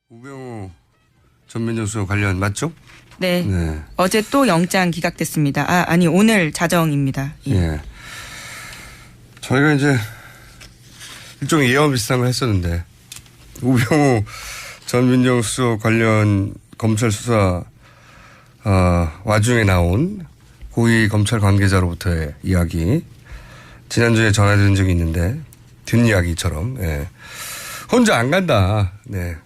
우병우 전 민정수석 관련 맞죠? 네. 네. 어제 또 영장 기각됐습니다. 아니 오늘 자정입니다. 예. 예. 저희가 이제 일종의 예언 비슷한 걸 했었는데 우병우 전 민정수석 관련 검찰 수사 와중에 나온 고위 검찰 관계자로부터의 이야기 지난주에 전해드린 적이 있는데 뒷이야기처럼 혼자 안 간다. 네.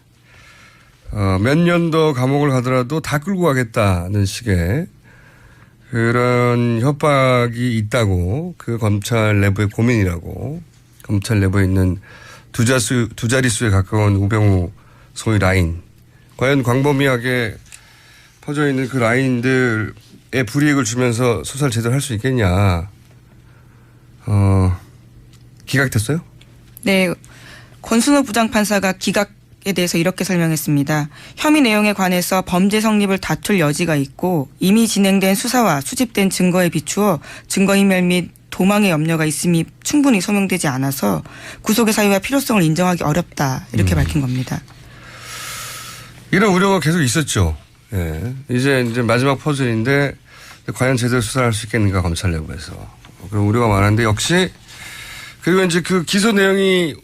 몇 년 더 감옥을 가더라도 다 끌고 가겠다는 식의 그런 협박이 있다고 그 검찰 내부의 고민이라고 검찰 내부에 있는 두 자릿수에 가까운 우병우 소위 라인 과연 광범위하게 퍼져 있는 그 라인들의 불이익을 주면서 수사를 제대로 할 수 있겠냐. 기각됐어요? 네. 권순호 부장판사가 기각에 대해서 이렇게 설명했습니다. 혐의 내용에 관해서 범죄 성립을 다툴 여지가 있고 이미 진행된 수사와 수집된 증거에 비추어 증거인멸 및 도망의 염려가 있음이 충분히 소명되지 않아서 구속의 사유와 필요성을 인정하기 어렵다. 이렇게 밝힌 겁니다. 이런 우려가 계속 있었죠. 예. 이제 마지막 퍼즐인데 과연 제대로 수사할 수 있겠는가 검찰 내부에서. 그런 우려가 많은데 역시 그리고 이제 그 기소 내용이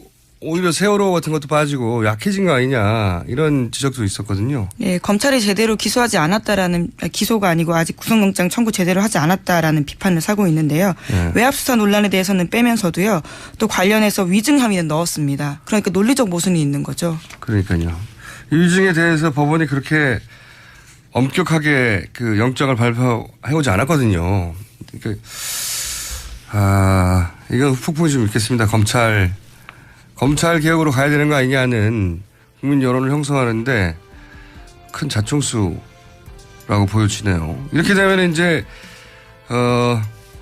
오히려 세월호 같은 것도 빠지고 약해진 거 아니냐 이런 지적도 있었거든요. 네, 검찰이 제대로 기소하지 않았다라는 기소가 아니고 아직 구속영장 청구 제대로 하지 않았다라는 비판을 사고 있는데요. 네. 외압수사 논란에 대해서는 빼면서도요. 또 관련해서 위증 혐의는 넣었습니다. 그러니까 논리적 모순이 있는 거죠. 그러니까요. 위증에 대해서 법원이 그렇게 엄격하게 그 영장을 발표해오지 않았거든요. 그러니까 이건 후폭풍이 좀 있겠습니다. 검찰 개혁으로 가야 되는 거 아니냐는 국민 여론을 형성하는데 큰 자충수라고 보여지네요. 이렇게 되면 이제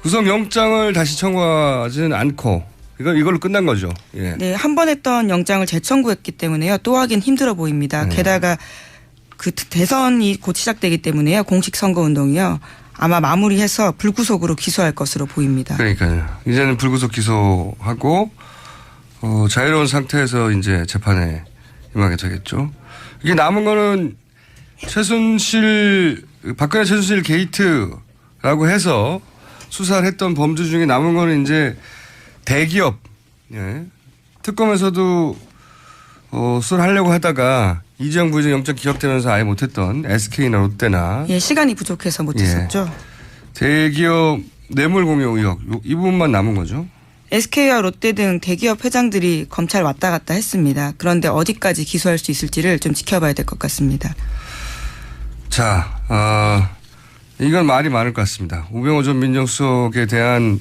구속영장을 다시 청구하지는 않고 이걸로 끝난 거죠. 예. 네, 한 번 했던 영장을 재청구했기 때문에요. 또 하긴 힘들어 보입니다. 게다가 그 대선이 곧 시작되기 때문에요. 공식 선거운동이요. 아마 마무리해서 불구속으로 기소할 것으로 보입니다. 그러니까요. 이제는 불구속 기소하고 자유로운 상태에서 이제 재판에 임하게 되겠죠. 이게 남은 거는 박근혜 최순실 게이트라고 해서 수사를 했던 범죄 중에 남은 거는 이제 대기업, 예. 특검에서도 수사를 하려고 하다가 이재용 부회장 영장 기각되면서 아예 못했던 SK나 롯데나. 예, 시간이 부족해서 못했었죠. 예. 대기업 뇌물 공여 의혹, 이 부분만 남은 거죠. SK와 롯데 등 대기업 회장들이 검찰 왔다 갔다 했습니다. 그런데 어디까지 기소할 수 있을지를 좀 지켜봐야 될 것 같습니다. 자, 이건 말이 많을 것 같습니다. 우병우 전 민정수석에 대한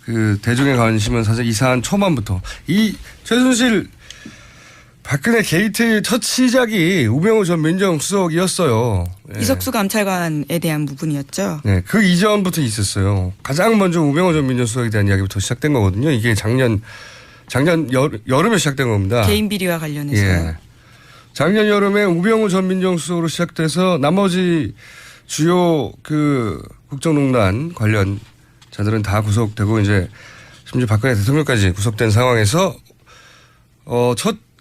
그 대중의 관심은 사실 이 사안 초반부터 이 최순실 박근혜 게이트의 첫 시작이 우병우 전 민정수석이었어요. 네. 이석수 감찰관에 대한 부분이었죠. 네, 그 이전부터 있었어요. 가장 먼저 우병우 전 민정수석에 대한 이야기부터 시작된 거거든요. 이게 작년 여름에 시작된 겁니다. 개인 비리와 관련해서. 예. 작년 여름에 우병우 전 민정수석으로 시작돼서 나머지 주요 그 국정농단 관련자들은 다 구속되고 이제 심지어 박근혜 대통령까지 구속된 상황에서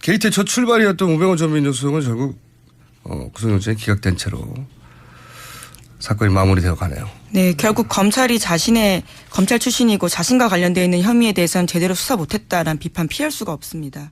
게이트의 첫 출발이었던 우병우 전 민정수석은 결국 구속영장이 기각된 채로 사건이 마무리되어 가네요. 네, 결국 검찰이 자신의 검찰 출신이고 자신과 관련되어 있는 혐의에 대해서는 제대로 수사 못했다라는 비판 피할 수가 없습니다.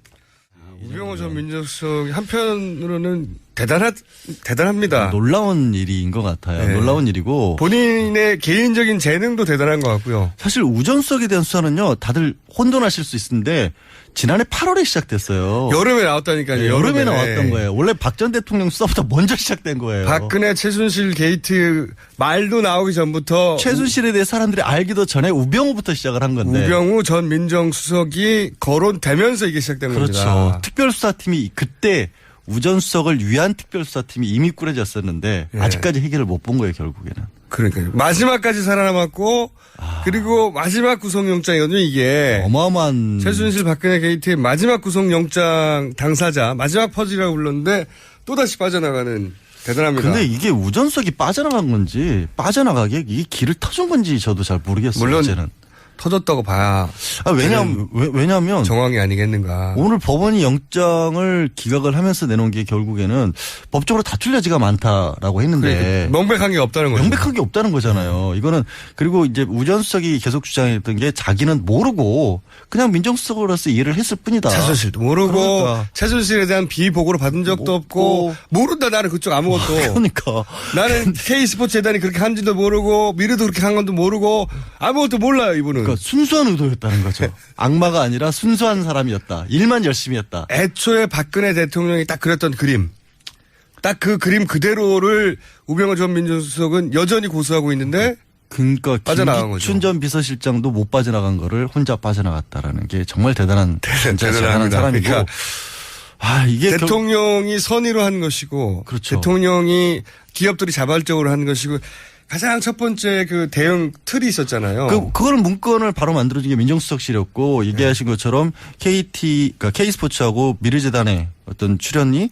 우병우 전 민정수석이 한편으로는 대단합니다. 놀라운 일인 것 같아요. 네. 놀라운 일이고. 본인의 개인적인 재능도 대단한 것 같고요. 사실 우전수석에 대한 수사는요. 다들 혼돈하실 수 있는데 지난해 8월에 시작됐어요. 여름에 나왔다니까요. 여름에 나왔던 거예요. 원래 박 전 대통령 수사보다 먼저 시작된 거예요. 박근혜 최순실 게이트 말도 나오기 전부터. 최순실에 대해 사람들이 알기도 전에 우병우부터 시작을 한 건데. 우병우 전 민정수석이 거론되면서 이게 시작된 겁니다. 그렇죠. 특별수사팀이 그때 우전수석을 위한 특별수사팀이 이미 꾸려졌었는데 예. 아직까지 해결을 못 본 거예요. 결국에는. 그러니까요. 마지막까지 살아남았고 그리고 마지막 구속영장이거든요. 이게. 어마어마한. 최순실 박근혜 게이트의 마지막 구속영장 당사자 마지막 퍼즐이라고 불렀는데 또다시 빠져나가는 대단합니다. 근데 이게 우전수석이 빠져나간 건지 빠져나가게 이게 길을 터준 건지 저도 잘 모르겠어요. 물론 이제는. 터졌다고 봐야 왜냐하면 정황이 아니겠는가. 오늘 법원이 영장을 기각을 하면서 내놓은 게 결국에는 법적으로 다툴 여지가 많다라고 했는데 명백한 게 없다는 거죠. 명백한 게 없다는 거잖아요. 이거는 그리고 이제 우 전 수석이 계속 주장했던 게 자기는 모르고 그냥 민정수석으로서 일을 했을 뿐이다. 최순실도 모르고 그러니까. 최순실에 대한 비보고를 받은 적도 없고 모른다 나는 그쪽 아무것도. 그러니까 나는 K스포츠 재단이 그렇게 한지도 모르고 미르도 그렇게 한 건도 모르고 아무것도 몰라요 이분은. 그러니까 순수한 의도였다는 거죠. 악마가 아니라 순수한 사람이었다. 일만 열심히 했다. 애초에 박근혜 대통령이 딱 그렸던 그림. 딱 그 그림 그대로를 우병우 전 민정수석은 여전히 고수하고 있는데 그러니까 빠져나간 거죠. 김기춘 전 비서실장도 못 빠져나간 거를 혼자 빠져나갔다라는 게 정말 대단한 진짜 대단한 사람이고. 그러니까 이게 대통령이 선의로 한 것이고 그렇죠. 대통령이 기업들이 자발적으로 한 것이고 가장 첫 번째 그 대응 틀이 있었잖아요. 그걸 문건을 바로 만들어준 게 민정수석실이었고 얘기하신 것처럼 그러니까 K스포츠하고 미르재단의 어떤 출연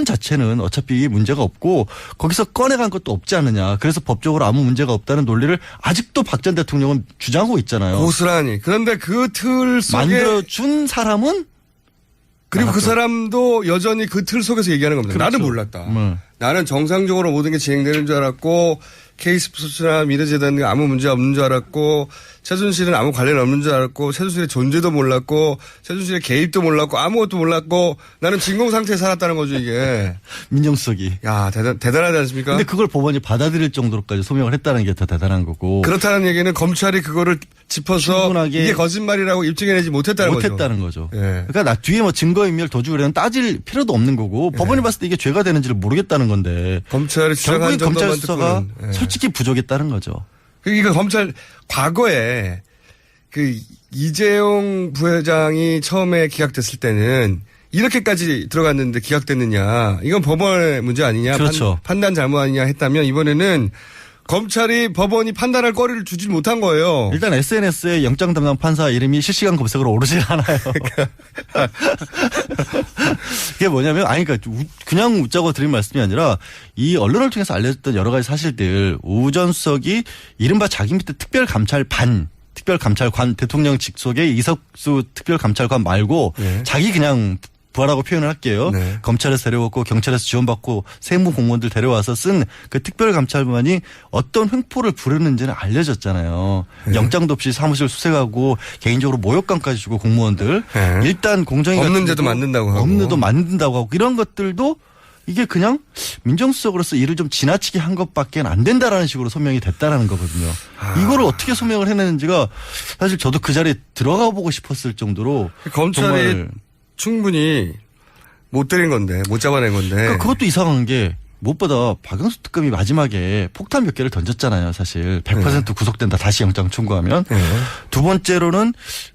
자체는 어차피 문제가 없고 거기서 꺼내간 것도 없지 않느냐. 그래서 법적으로 아무 문제가 없다는 논리를 아직도 박 전 대통령은 주장하고 있잖아요. 고스란히. 그런데 그 틀 속에 만들어준 사람은 그리고 그 사람도 여전히 그 틀 속에서 얘기하는 겁니다. 그렇죠. 나는 몰랐다. 나는 정상적으로 모든 게 진행되는 줄 알았고 K스포츠나 미르재단이 아무 문제 없는 줄 알았고 최순실은 아무 관련 없는 줄 알았고 최순실의 존재도 몰랐고 최순실의 개입도 몰랐고 아무것도 몰랐고 나는 진공 상태에 살았다는 거죠 이게. 민정수석이. 야 대단하지 않습니까? 근데 그걸 법원이 받아들일 정도로까지 소명을 했다는 게 더 대단한 거고. 그렇다는 얘기는 검찰이 그거를 짚어서 충분하게 이게 거짓말이라고 입증해내지 못했다는 거죠. 예. 그러니까 뒤에 뭐 증거인멸 도주를 따질 필요도 없는 거고 법원이 봤을 때 이게 죄가 되는지를 모르겠다는 건데. 검찰이 주장한 결국엔 검찰 정도만 수사가 듣고는. 솔직히 부족했다는 거죠. 그러니까 검찰 과거에 그 이재용 부회장이 처음에 기각됐을 때는 이렇게까지 들어갔는데 기각됐느냐. 이건 법원의 문제 아니냐. 그렇죠. 판단 잘못 아니냐 했다면 이번에는 검찰이 법원이 판단할 거리를 주지 못한 거예요. 일단 SNS에 영장 담당 판사 이름이 실시간 검색으로 오르지 않아요. 그게 뭐냐면 그러니까 그냥 웃자고 드린 말씀이 아니라 이 언론을 통해서 알려졌던 여러 가지 사실들 우 전 수석이 이른바 자기 밑에 특별감찰관 대통령 직속의 이석수 특별감찰관 말고 자기 그냥 부하라고 표현을 할게요. 네. 검찰에서 데려왔고 경찰에서 지원받고 세무 공무원들 데려와서 쓴 그 특별감찰관이 어떤 횡포를 부르는지는 알려졌잖아요. 네. 영장도 없이 사무실 수색하고 개인적으로 모욕감까지 주고 공무원들. 네. 일단 공정위 없는 죄도 만든다고 하고. 없는 죄도 만든다고 하고 이런 것들도 이게 그냥 민정수석으로서 일을 좀 지나치게 한 것밖에 안 된다라는 식으로 소명이 됐다라는 거거든요. 이거를 어떻게 소명을 해내는지가 사실 저도 그 자리에 들어가 보고 싶었을 정도로 검찰이 정말 충분히 못 때린 건데, 못 잡아낸 건데. 그러니까 그것도 이상한 게 무엇보다 박영수 특검이 마지막에 폭탄 몇 개를 던졌잖아요. 사실 100% 구속된다. 다시 영장 청구하면. 두 번째로는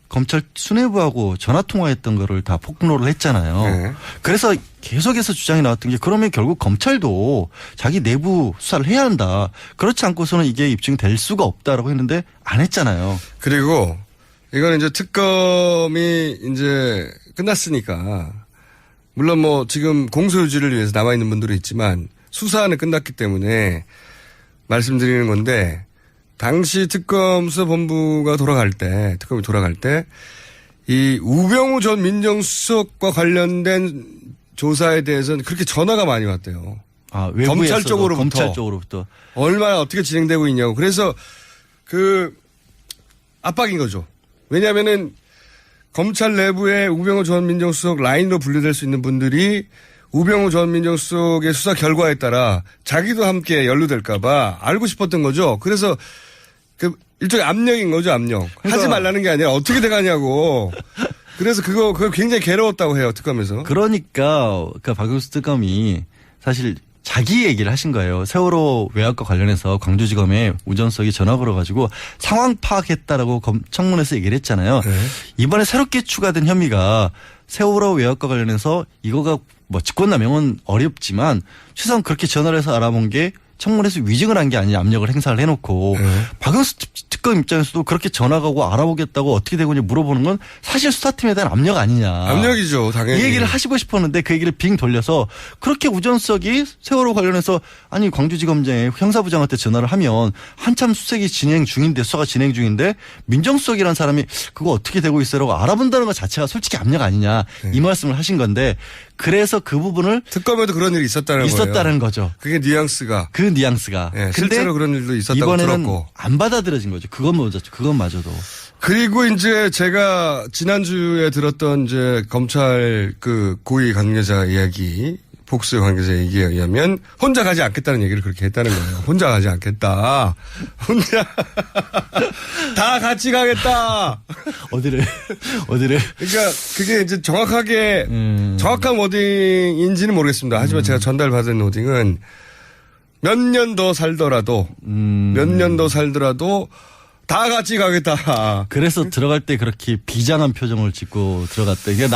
검찰 수뇌부하고 전화통화했던 거를 다 폭로를 했잖아요. 그래서 계속해서 주장이 나왔던 게 그러면 결국 검찰도 자기 내부 수사를 해야 한다. 그렇지 않고서는 이게 입증될 수가 없다라고 했는데 안 했잖아요. 그리고 이건 이제 특검이 이제 끝났으니까 물론 뭐 지금 공소유지를 위해서 남아있는 분들이 있지만 수사는 끝났기 때문에 말씀드리는 건데 당시 특검 수사본부가 특검이 돌아갈 때 이 우병우 전 민정수석과 관련된 조사에 대해서는 그렇게 전화가 많이 왔대요. 검찰 쪽으로부터. 얼마나 어떻게 진행되고 있냐고. 그래서 그 압박인 거죠. 왜냐하면은 검찰 내부에 우병우 전 민정수석 라인으로 분류될 수 있는 분들이 우병우 전 민정수석의 수사 결과에 따라 자기도 함께 연루될까봐 알고 싶었던 거죠. 그래서 그 일종의 압력인 거죠, 압력. 하지 말라는 게 아니라 어떻게 돼가냐고. 그래서 그거 굉장히 괴로웠다고 해요, 특검에서. 그러니까 박영수 특검이 사실 자기 얘기를 하신 거예요. 세월호 외압과 관련해서 광주지검에 우 전 수석이 전화 걸어가지고 상황 파악했다라고 청문회에서 얘기를 했잖아요. 이번에 새롭게 추가된 혐의가 세월호 외압과 관련해서 이거가 뭐 직권남용은 어렵지만 최소한 그렇게 전화를 해서 알아본 게 청문회에서 위증을 한 게 아니냐 압력을 행사를 해놓고 박영수 특검 입장에서도 그렇게 전화 가고 알아보겠다고 어떻게 되고 있냐 물어보는 건 사실 수사팀에 대한 압력 아니냐. 압력이죠, 당연히. 이 얘기를 하시고 싶었는데 그 얘기를 빙 돌려서 그렇게 우전석이 세월호 관련해서 아니 광주지검장에 형사부장한테 전화를 하면 한참 수색이 진행 중인데 수사가 진행 중인데 민정수석이라는 사람이 그거 어떻게 되고 있어라고 알아본다는 것 자체가 솔직히 압력 아니냐 이 말씀을 하신 건데 그래서 그 부분을 특검에도 그런 일이 있었다는 거죠. 그게 뉘앙스가. 그 뉘앙스가. 네, 근데 실제로 그런 일도 있었다고 이번에는 들었고. 안 받아들여진 거죠. 그것마저도. 그리고 이제 제가 지난주에 들었던 이제 검찰 그 고위 관계자 이야기, 복수 관계자 얘기에 의하면 혼자 가지 않겠다는 얘기를 그렇게 했다는 거예요. 혼자 가지 않겠다. 혼자 다 같이 가겠다. 어디를? 그러니까 그게 이제 정확하게 정확한 워딩인지는 모르겠습니다. 하지만 제가 전달받은 워딩은 몇 년 더 살더라도 다 같이 가겠다. 그래서 들어갈 때 그렇게 비장한 표정을 짓고 들어갔대. 이게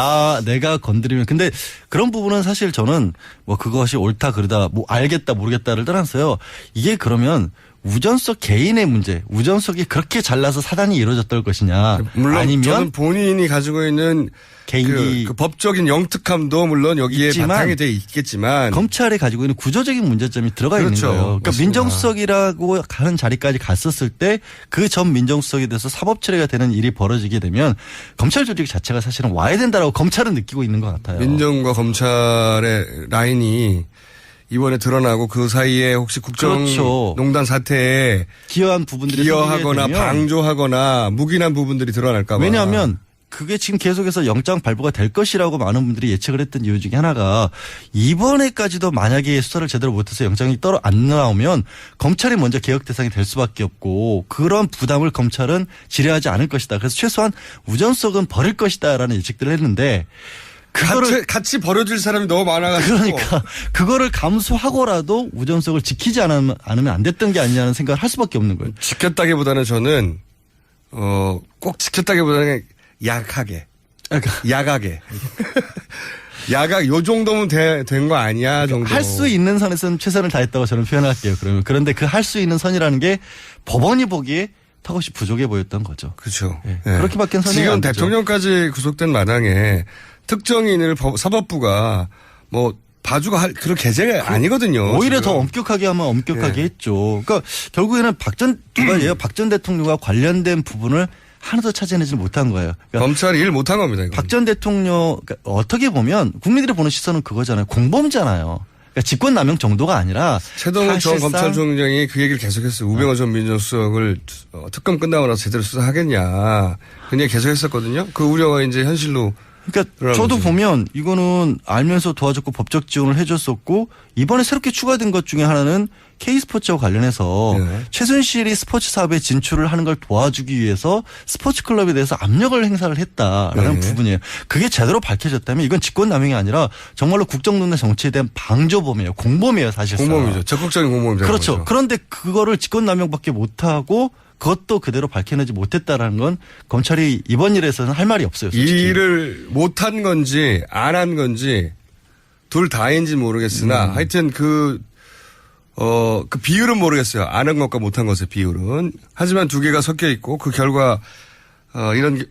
내가 건드리면. 근데 그런 부분은 사실 저는 뭐 그것이 옳다 그르다 뭐 알겠다 모르겠다를 떠나서요. 이게 그러면 우전석 개인의 문제, 우전석이 그렇게 잘나서 사단이 이루어졌던 것이냐. 물론 아니면 저는 본인이 가지고 있는 개인이 그 법적인 영특함도 물론 여기에 바탕이 돼 있겠지만 검찰이 가지고 있는 구조적인 문제점이 들어가 있는 거예요. 그러니까 맞습니다. 민정수석이라고 하는 자리까지 갔었을 때 그 전 민정수석에 대해서 사법 처리가 되는 일이 벌어지게 되면 검찰 조직 자체가 사실은 와야 된다라고 검찰은 느끼고 있는 것 같아요. 민정과 검찰의 라인이 이번에 드러나고 그 사이에 혹시 국정농단 사태에 기여한 부분들이 기여하거나 방조하거나 묵인한 부분들이 드러날까 봐. 왜냐하면 그게 지금 계속해서 영장 발부가 될 것이라고 많은 분들이 예측을 했던 이유 중에 하나가 이번에까지도 만약에 수사를 제대로 못해서 영장이 안 나오면 검찰이 먼저 개혁 대상이 될 수밖에 없고 그런 부담을 검찰은 지뢰하지 않을 것이다. 그래서 최소한 우전석은 버릴 것이다라는 예측들을 했는데 그거를 같이 버려줄 사람이 너무 많아가지고. 그러니까 그거를 감수하고라도 우전석을 지키지 않으면 안 됐던 게 아니냐는 생각을 할 수밖에 없는 거예요. 지켰다기보다는 저는 꼭 지켰다기보다는 약하게. 야각 요 정도면 된 거 아니야 정도. 할 수 있는 선에서는 최선을 다했다고 저는 표현할게요. 그러면 그런데 그 할 수 있는 선이라는 게 법원이 보기에 턱없이 부족해 보였던 거죠. 그렇죠. 네. 그렇게밖에 선이 지금 안 되죠. 대통령까지 구속된 마당에 특정인을 사법부가 뭐 봐주고 그런 계제가 아니거든요. 오히려 지금. 더 엄격하게 하면 엄격하게 했죠. 그러니까 결국에는 두 가지예요. 박 전 대통령과 관련된 부분을 하나도 찾아내지 못한 거예요. 그러니까 검찰이 일 못한 겁니다. 이건. 박 전 대통령 그러니까 어떻게 보면 국민들이 보는 시선은 그거잖아요. 공범잖아요. 그러니까 직권남용 정도가 아니라 최동욱 전 검찰총장이 그 얘기를 계속했어요. 우병호 전 민정수석을 특검 끝나고 나서 제대로 수사하겠냐. 그 얘기 계속했었거든요. 그 우려가 이제 현실로. 그러니까 저도 보면 이거는 알면서 도와줬고 법적 지원을 해줬었고 이번에 새롭게 추가된 것 중에 하나는 K스포츠와 관련해서 최순실이 스포츠 사업에 진출을 하는 걸 도와주기 위해서 스포츠 클럽에 대해서 압력을 행사를 했다라는 부분이에요. 그게 제대로 밝혀졌다면 이건 직권남용이 아니라 정말로 국정농단 정치에 대한 방조범이에요. 공범이에요 사실상. 공범이죠. 적극적인 공범이죠. 그렇죠. 그런데 그거를 직권남용밖에 못하고 그것도 그대로 밝혀내지 못했다라는 건 검찰이 이번 일에서는 할 말이 없어요. 솔직히. 이 일을 못한 건지 안 한 건지 둘 다인지 모르겠으나 하여튼 그 비율은 모르겠어요. 안 한 것과 못한 것의 비율은. 하지만 두 개가 섞여 있고 그 결과 이런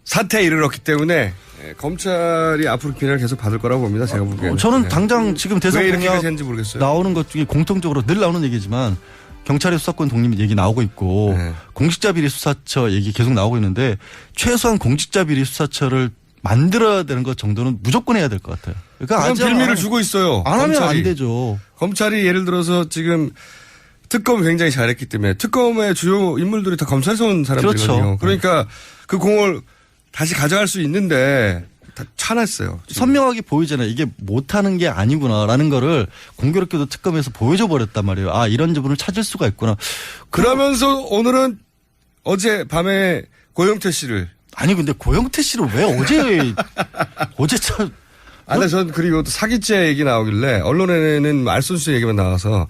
사태에 이르렀기 때문에 검찰이 앞으로 비난을 계속 받을 거라고 봅니다. 제가 보기에는. 저는 당장 지금 대선 공약 모르겠어요. 나오는 것 중에 공통적으로 늘 나오는 얘기지만 경찰의 수사권 독립 얘기 나오고 있고 공직자 비리 수사처 얘기 계속 나오고 있는데 최소한 공직자 비리 수사처를 만들어야 되는 것 정도는 무조건 해야 될 것 같아요. 그러니까 빌미를 주고 있어요. 안 하면 안 되죠. 검찰이 예를 들어서 지금 특검을 굉장히 잘했기 때문에 특검의 주요 인물들이 다 검찰에서 온 사람들이거든요. 그렇죠. 그러니까 그 공을 다시 가져갈 수 있는데 다 차놨어요. 지금. 선명하게 보이잖아요. 이게 못하는 게 아니구나라는 거를 공교롭게도 특검에서 보여줘 버렸단 말이에요. 아 이런 부분을 찾을 수가 있구나. 그러면서 오늘은 어제 밤에 고영태 씨를 아니 근데 고영태 씨를 왜 어제 참 아니 전 그리고 또 사기죄 얘기 나오길래 언론에는 알선수 얘기만 나와서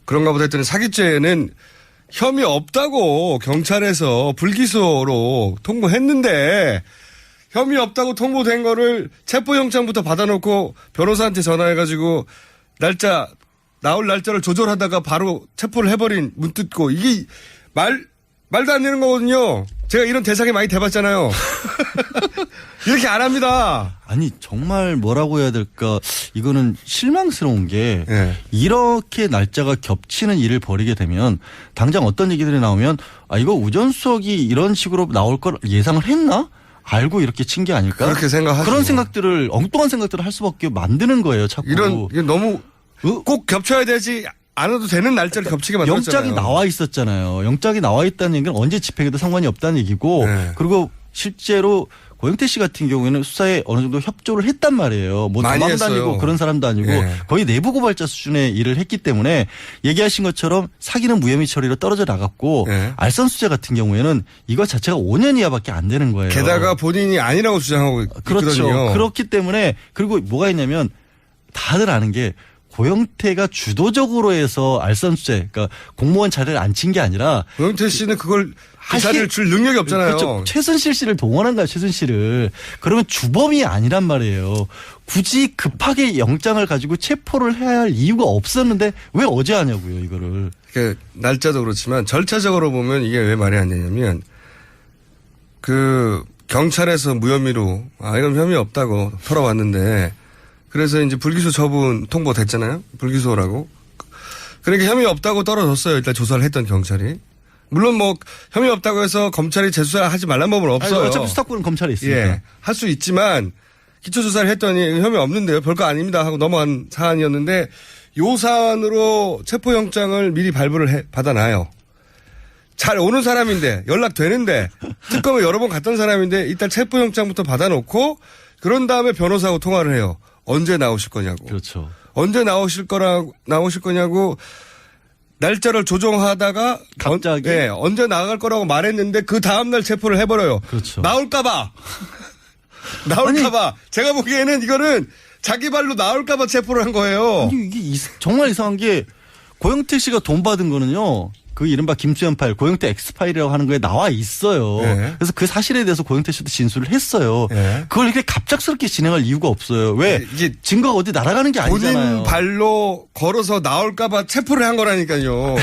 그런가 보다 했더니 사기죄는 혐의 없다고 경찰에서 불기소로 통보했는데 혐의 없다고 통보된 거를 체포영장부터 받아놓고 변호사한테 전화해가지고 나올 날짜를 조절하다가 바로 체포를 해버린 문 뜯고 이게 말도 안 되는 거거든요. 제가 이런 대상에 많이 대봤잖아요. 이렇게 안 합니다. 아니 정말 뭐라고 해야 될까 이거는 실망스러운 게 예. 이렇게 날짜가 겹치는 일을 벌이게 되면 당장 어떤 얘기들이 나오면 이거 우전수석이 이런 식으로 나올 걸 예상을 했나? 알고 이렇게 친 게 아닐까? 그렇게 생각하죠. 그런 생각들을 엉뚱한 생각들을 할 수밖에 만드는 거예요. 자꾸. 이게 너무 꼭 겹쳐야 되지 않아도 되는 날짜를 겹치게 만들었잖아요. 영장이 나와 있었잖아요. 영장이 나와 있다는 얘기는 언제 집행해도 상관이 없다는 얘기고 네. 그리고 실제로 고영태 씨 같은 경우에는 수사에 어느 정도 협조를 했단 말이에요. 뭐 많이 도망다니고 했어요. 그런 사람도 아니고 네. 거의 내부 고발자 수준의 일을 했기 때문에 얘기하신 것처럼 사기는 무혐의 처리로 떨어져 나갔고 네. 알선수재 같은 경우에는 이거 자체가 5년 이하밖에 안 되는 거예요. 게다가 본인이 아니라고 주장하고 그렇죠. 있거든요. 그렇기 때문에 그리고 뭐가 있냐면 다들 아는 게 고영태가 주도적으로 해서 알선수재 그러니까 공무원 자리를 앉힌 게 아니라 고영태 씨는 그걸 그 자리를 줄 능력이 없잖아요. 그렇죠. 최순실 씨를 동원한 거야, 최순실을. 그러면 주범이 아니란 말이에요. 굳이 급하게 영장을 가지고 체포를 해야 할 이유가 없었는데 왜 어제 하냐고요, 이거를. 그러니까 날짜도 그렇지만 절차적으로 보면 이게 왜 말이 안 되냐면 그 경찰에서 무혐의로 이건 혐의 없다고 털어왔는데 그래서 이제 불기소 처분 통보됐잖아요. 불기소라고. 그러니까 혐의 없다고 떨어졌어요. 일단 조사를 했던 경찰이. 물론 뭐 혐의 없다고 해서 검찰이 재수사하지 말란 법은 없어요. 어차피 수사권은 검찰에 있으니까. 예, 할 수 있지만 기초조사를 했더니 혐의 없는데요. 별거 아닙니다 하고 넘어간 사안이었는데 요 사안으로 체포영장을 미리 발부를 받아놔요. 잘 오는 사람인데 연락되는데 특검을 여러 번 갔던 사람인데 일단 체포영장부터 받아놓고 그런 다음에 변호사하고 통화를 해요. 언제 나오실 거냐고. 그렇죠. 언제 나오실 거냐고 날짜를 조정하다가 갑자기? 언제 나갈 거라고 말했는데 그 다음날 체포를 해버려요. 그렇죠. 나올까봐. 제가 보기에는 이거는 자기 발로 나올까봐 체포를 한 거예요. 아니, 이게 정말 이상한 게 고영태 씨가 돈 받은 거는요. 그 이른바 김수현 파일, 고영태 X파일이라고 하는 거에 나와 있어요. 네. 그래서 그 사실에 대해서 고영태 씨도 진술을 했어요. 네. 그걸 이렇게 갑작스럽게 진행할 이유가 없어요. 왜? 이게 증거가 어디 날아가는 게 아니잖아요. 본인 발로 걸어서 나올까봐 체포를 한 거라니까요.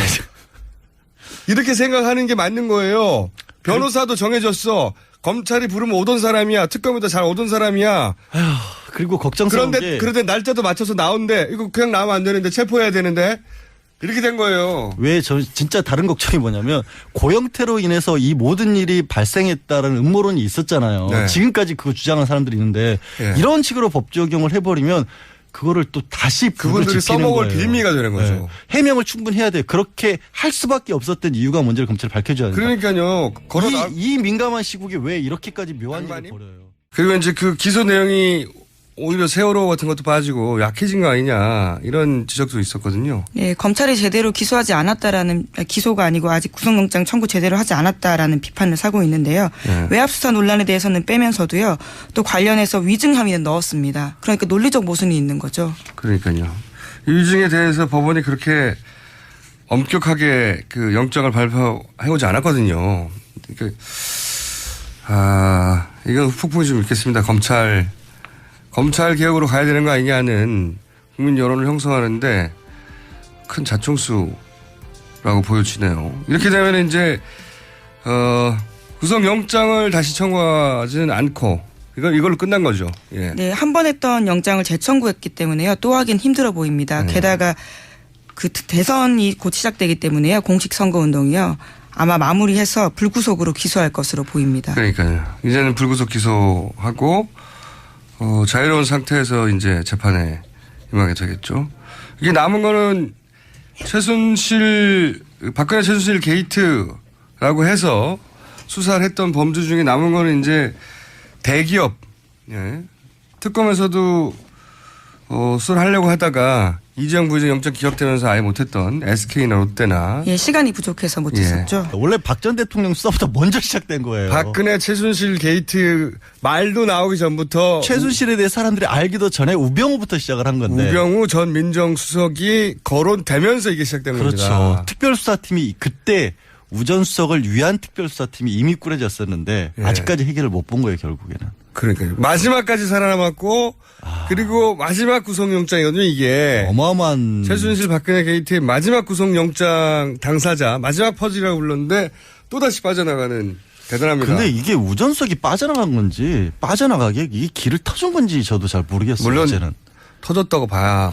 이렇게 생각하는 게 맞는 거예요. 변호사도 정해졌어. 검찰이 부르면 오던 사람이야. 특검에도 잘 오던 사람이야. 그리고 걱정스러운 게. 그런데 날짜도 맞춰서 나온대. 이거 그냥 나오면 안 되는데 체포해야 되는데. 이렇게 된 거예요. 왜 저 진짜 다른 걱정이 뭐냐면 고영태로 인해서 이 모든 일이 발생했다는 음모론이 있었잖아요. 네. 지금까지 그거 주장한 사람들이 있는데 네. 이런 식으로 법 적용을 해버리면 그거를 또 다시 그분들이 써먹을 빌미가 되는 거죠. 네. 해명을 충분히 해야 돼요. 그렇게 할 수밖에 없었던 이유가 뭔지를 검찰이 밝혀줘야 된다. 그러니까요. 이 민감한 시국에 왜 이렇게까지 묘한 일을 양반이? 벌여요. 그리고 이제 그 기소 내용이 오히려 세월호 같은 것도 빠지고 약해진 거 아니냐 이런 지적도 있었거든요. 네, 검찰이 제대로 기소하지 않았다라는 기소가 아니고 아직 구속영장 청구 제대로 하지 않았다라는 비판을 사고 있는데요. 네. 외압수사 논란에 대해서는 빼면서도요. 또 관련해서 위증 혐의는 넣었습니다. 그러니까 논리적 모순이 있는 거죠. 그러니까요. 이 위증에 대해서 법원이 그렇게 엄격하게 그 영장을 발표해오지 않았거든요. 그러니까 이건 폭풍이 좀 있겠습니다. 검찰 개혁으로 가야 되는 거 아니냐는 국민 여론을 형성하는데 큰 자충수라고 보여지네요. 이렇게 되면 이제 구속영장을 다시 청구하지는 않고 이걸로 끝난 거죠. 예. 네, 한 번 했던 영장을 재청구했기 때문에요. 또 하긴 힘들어 보입니다. 게다가 그 대선이 곧 시작되기 때문에요. 공식 선거운동이요. 아마 마무리해서 불구속으로 기소할 것으로 보입니다. 그러니까요. 이제는 불구속 기소하고 자유로운 상태에서 이제 재판에 임하게 되겠죠. 이게 남은 거는 박근혜 최순실 게이트라고 해서 수사를 했던 범죄 중에 남은 거는 이제 대기업, 예. 특검에서도 수사를 하려고 하다가 이재용 부회장 영장 기각되면서 아예 못했던 SK나 롯데나. 예, 시간이 부족해서 못했었죠. 원래 박 전 대통령 수사보다 먼저 시작된 거예요. 박근혜 최순실 게이트 말도 나오기 전부터 최순실에 대해 사람들이 알기도 전에 우병우부터 시작을 한 건데. 우병우 전 민정수석이 거론되면서 이게 시작된 그렇죠. 겁니다. 특별수사팀이 그때 우전수석을 위한 특별수사팀이 이미 꾸려졌었는데 예. 아직까지 해결을 못 본 거예요, 결국에는. 그러니까요. 마지막까지 살아남았고 그리고 마지막 구속영장이거든요, 이게. 어마어마한. 최순실 박근혜 게이트의 마지막 구속영장 당사자, 마지막 퍼즐이라고 불렀는데 또다시 빠져나가는 대단합니다. 근데 이게 우전석이 빠져나간 건지 빠져나가게 이게 길을 터준 건지 저도 잘 모르겠어요. 물론 이제는. 터졌다고 봐야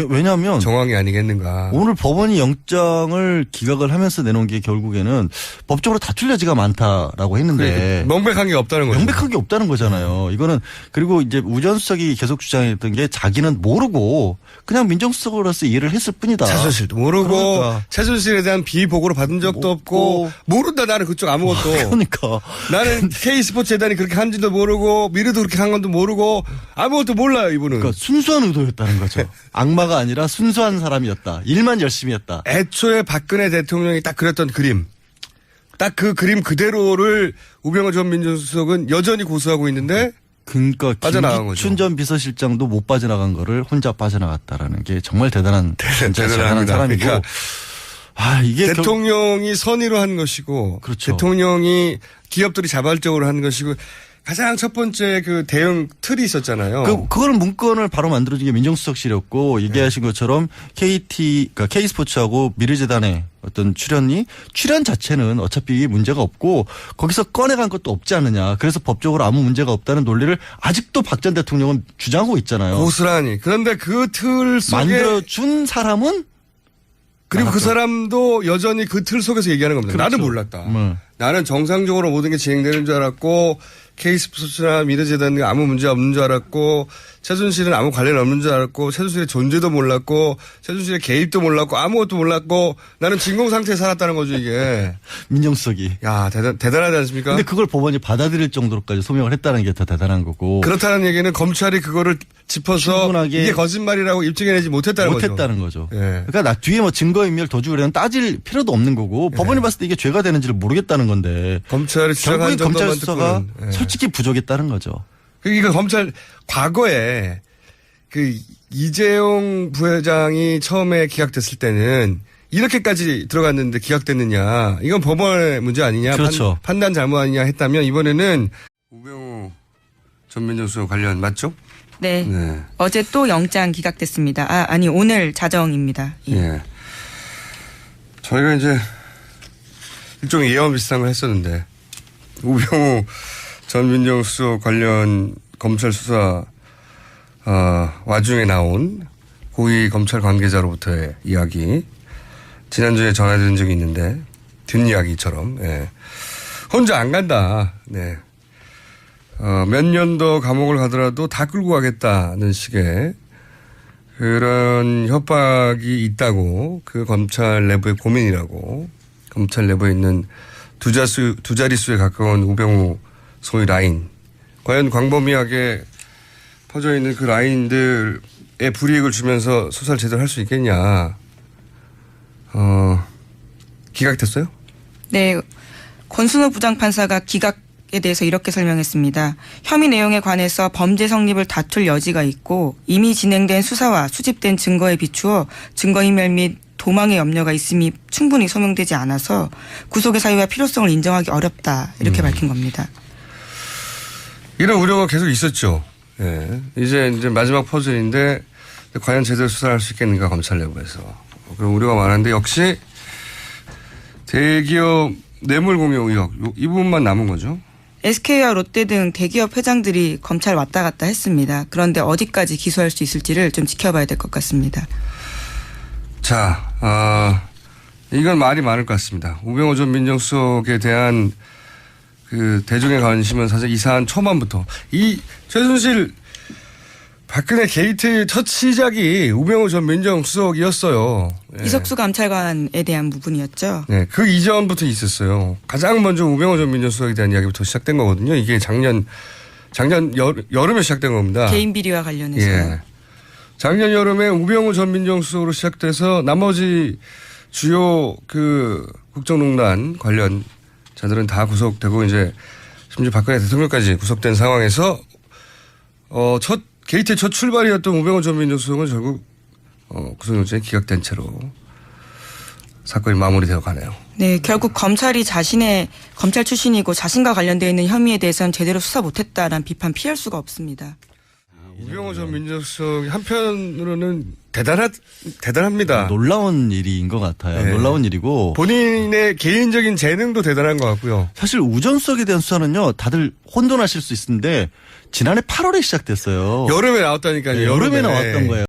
왜냐하면 정황이 아니겠는가. 오늘 법원이 영장을 기각을 하면서 내놓은 게 결국에는 법적으로 다툴 여지가 많다라고 했는데 명백한 게 없다는 거죠. 명백한 게 없다는 거잖아요. 이거는 그리고 이제 우전수석이 계속 주장했던 게 자기는 모르고 그냥 민정수석으로서 일을 했을 뿐이다. 최순실도 모르고 그러니까. 최순실에 대한 비보고를 받은 적도 없고 모른다 나는 그쪽 아무것도. 그러니까 나는 K스포츠 재단이 그렇게 한지도 모르고 미르도 그렇게 한 건도 모르고 아무것도 몰라요 이분은. 그러니까 순수한 의도였다는 거죠. 악마가 아니라 순수한 사람이었다. 일만 열심히 했다. 애초에 박근혜 대통령이 딱 그렸던 그림. 딱 그 그림 그대로를 우병우 전 민정수석은 여전히 고수하고 있는데 그러니까 빠져나간 김기춘 거죠. 전 비서실장도 못 빠져나간 거를 혼자 빠져나갔다라는 게 정말 대단한 진짜 대단한 대단합니다. 사람이고. 그러니까 이게 대통령이 선의로 한 것이고 그렇죠. 대통령이 기업들이 자발적으로 한 것이고 가장 첫 번째 그 대응 틀이 있었잖아요. 그거는 문건을 바로 만들어준 게 민정수석실이었고 얘기하신 것처럼 그러니까 K스포츠하고 미르재단의 어떤 출연 자체는 어차피 문제가 없고 거기서 꺼내간 것도 없지 않느냐. 그래서 법적으로 아무 문제가 없다는 논리를 아직도 박 전 대통령은 주장하고 있잖아요. 고스란히. 그런데 그 틀 속에 만들어준 사람은 그리고 그 사람도 여전히 그 틀 속에서 얘기하는 겁니다. 그렇죠. 나는 몰랐다. 나는 정상적으로 모든 게 진행되는 줄 알았고 K스포츠나 미르재단이 아무 문제 없는 줄 알았고 최순실은 아무 관련 없는 줄 알았고 최순실의 존재도 몰랐고 최순실의 개입도 몰랐고 아무것도 몰랐고 나는 진공 상태에 살았다는 거죠 이게. 민정수석이. 야 대단하지 않습니까? 근데 그걸 법원이 받아들일 정도로까지 소명을 했다는 게 더 대단한 거고. 그렇다는 얘기는 검찰이 그거를 짚어서 충분하게 이게 거짓말이라고 입증해내지 못했다는 거죠. 예. 그러니까 뒤에 뭐 증거인멸 도주를 따질 필요도 없는 거고 법원이 봤을 때 이게 죄가 되는지를 모르겠다는 건데. 검찰이 결국에 주장한 검찰 정도만 수사가 듣고는. 예. 솔직히 부족했다는 거죠. 그러니까 검찰 과거에 그 이재용 부회장이 처음에 기각됐을 때는 이렇게까지 들어갔는데 기각됐느냐. 이건 법원의 문제 아니냐. 그렇죠. 판단 잘못 아니냐 했다면 이번에는 우병우 전 민정수석 관련 맞죠? 네. 네. 어제 또 영장 기각됐습니다. 아니 오늘 자정입니다. 예. 저희가 이제 일종의 예언 비슷한 걸 했었는데 우병우 전 민정수석 관련 검찰 수사 와중에 나온 고위 검찰 관계자로부터의 이야기 지난주에 전해드린 적이 있는데 뒷이야기처럼 혼자 안 간다. 네. 몇 년 더 감옥을 가더라도 다 끌고 가겠다는 식의 그런 협박이 있다고 그 검찰 내부의 고민이라고 검찰 내부에 있는 두 자릿수에 가까운 우병우 소위 라인 과연 광범위하게 퍼져 있는 그 라인들의 불이익을 주면서 수사를 제대로 할 수 있겠냐. 기각됐어요? 네. 권순호 부장판사가 기각에 대해서 이렇게 설명했습니다. 혐의 내용에 관해서 범죄 성립을 다툴 여지가 있고 이미 진행된 수사와 수집된 증거에 비추어 증거인멸 및 도망의 염려가 있음이 충분히 소명되지 않아서 구속의 사유와 필요성을 인정하기 어렵다. 이렇게 밝힌 겁니다. 이런 우려가 계속 있었죠. 예. 이제 마지막 퍼즐인데 과연 제대로 수사를 할 수 있겠는가 검찰 내부에서. 그런 우려가 많은데 역시 대기업 뇌물 공여 의혹 이 부분만 남은 거죠. SK와 롯데 등 대기업 회장들이 검찰 왔다 갔다 했습니다. 그런데 어디까지 기소할 수 있을지를 좀 지켜봐야 될 것 같습니다. 자, 이건 말이 많을 것 같습니다. 우병우 전 민정수석에 대한 그 대중의 관심은 사실 이 사안 초반부터 이 최순실 박근혜 게이트의 첫 시작이 우병우 전 민정수석이었어요. 예. 이석수 감찰관에 대한 부분이었죠. 네, 그 이전부터 있었어요. 가장 먼저 우병우 전 민정수석에 대한 이야기부터 시작된 거거든요. 이게 작년 여름에 시작된 겁니다. 개인 비리와 관련해서요. 예. 작년 여름에 우병우 전 민정수석으로 시작돼서 나머지 주요 그 국정농단 관련자들은 다 구속되고 이제 심지어 박근혜 대통령까지 구속된 상황에서 게이트의 첫 출발이었던 우병우 전 민정수석은 결국 구속영장이 기각된 채로 사건이 마무리되어 가네요. 네, 결국 검찰이 자신의 검찰 출신이고 자신과 관련되어 있는 혐의에 대해서는 제대로 수사 못했다라는 비판 피할 수가 없습니다. 우병우 전 민정수석이 한편으로는 대단합니다. 놀라운 일인 것 같아요. 네. 놀라운 일이고 본인의 개인적인 재능도 대단한 것 같고요. 사실 우전 수석에 대한 수사는요. 다들 혼돈하실 수 있는데 지난해 8월에 시작됐어요. 여름에 나왔다니까요. 여름에 나왔던 거예요.